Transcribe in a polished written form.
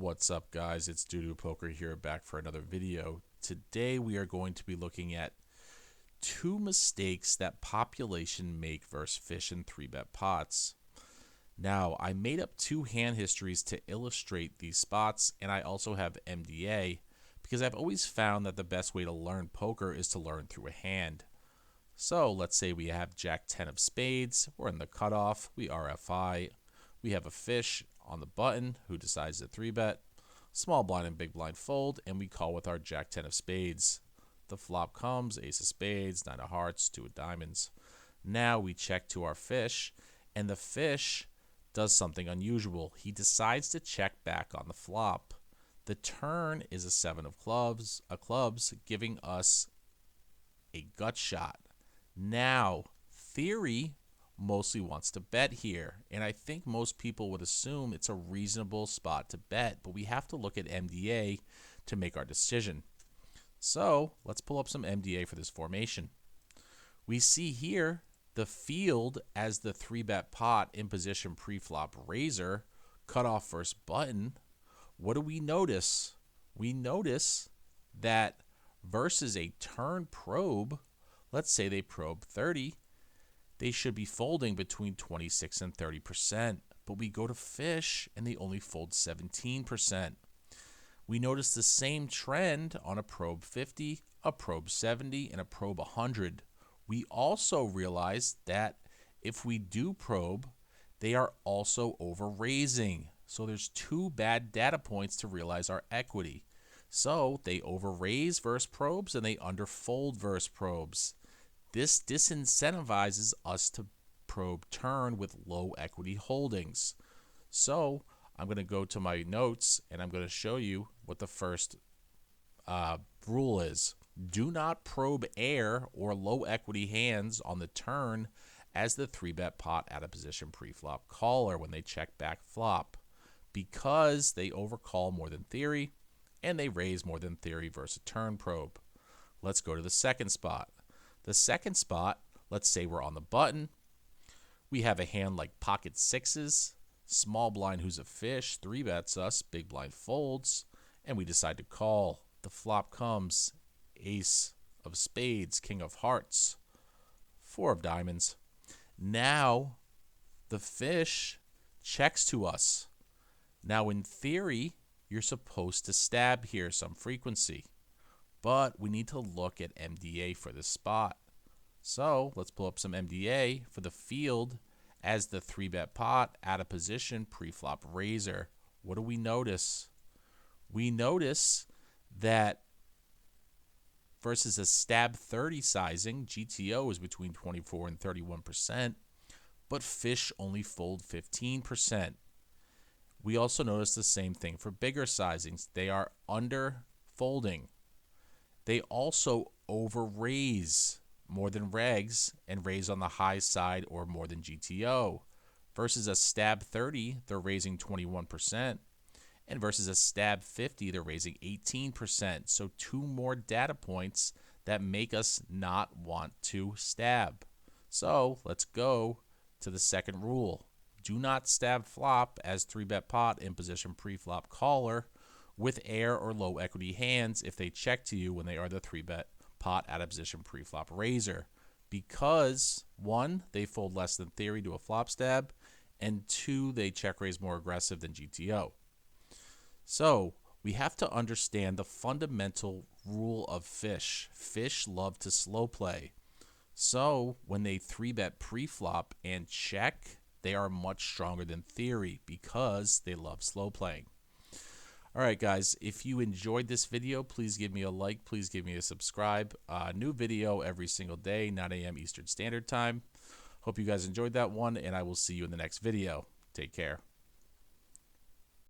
What's up, guys? It's Doodoo Poker here, back for another video. Today we are going to be looking at two mistakes that population make versus fish and 3-bet pots. Now, I made up two hand histories to illustrate these spots, and I also have MDA because I've always found that the best way to learn poker is to learn through a hand. So let's say we have Jack 10 of spades, we're in the cutoff, we RFI, we have a fish on the button who decides to 3-bet, small blind and big blind fold, and we call with our Jack 10 of spades. The flop comes, ace of spades, 9 of hearts, 2 of diamonds. Now we check to our fish, and the fish does something unusual. He decides to check back on the flop. The turn is a 7 of clubs, giving us a gut shot. Now, theory mostly wants to bet here, and I think most people would assume it's a reasonable spot to bet, but we have to look at MDA to make our decision. So let's pull up some MDA for this formation. We see here the field as the 3-bet pot in position pre-flop raiser, cutoff versus button. What do we notice? We notice that versus a turn probe, let's say they probe 30, they should be folding between 26 and 30%, but we go to fish and they only fold 17%. We notice the same trend on a probe 50, a probe 70, and a probe 100. We also realize that if we do probe, they are also over raising. So there's two bad data points to realize our equity. So they over raise versus probes and they under fold versus probes. This disincentivizes us to probe turn with low equity holdings. So I'm going to go to my notes and I'm going to show you what the first rule is. Do not probe air or low equity hands on the turn as the 3-bet pot out of position pre-flop caller when they check back flop, because they overcall more than theory and they raise more than theory versus a turn probe. Let's go to the second spot. The second spot, let's say we're on the button. We have a hand like pocket sixes, small blind who's a fish, 3-bets us, big blind folds, and we decide to call. The flop comes, ace of spades, king of hearts, 4 of diamonds. Now the fish checks to us. Now in theory, you're supposed to stab here some frequency, but we need to look at MDA for this spot. So let's pull up some MDA for the field as the 3-bet pot out of position pre-flop raiser. What do we notice? We notice that versus a stab 30 sizing, GTO is between 24 and 31%, but fish only fold 15%. We also notice the same thing for bigger sizings. They are under folding. They also over raise more than regs and raise on the high side or more than GTO. Versus a stab 30, they're raising 21%. And versus a stab 50, they're raising 18%. So two more data points that make us not want to stab. So let's go to the second rule. Do not stab flop as 3-bet pot in position pre-flop caller with air or low equity hands if they check to you when they are the 3-bet pot out of position pre-flop raiser, because 1, they fold less than theory to a flop stab, and 2, they check raise more aggressive than GTO. So we have to understand the fundamental rule of fish. Fish love to slow play. So when they 3-bet pre-flop and check, they are much stronger than theory because they love slow playing. All right, guys, if you enjoyed this video, please give me a like. Please give me a subscribe. New video every single day, 9 a.m. Eastern Standard Time. Hope you guys enjoyed that one, and I will see you in the next video. Take care.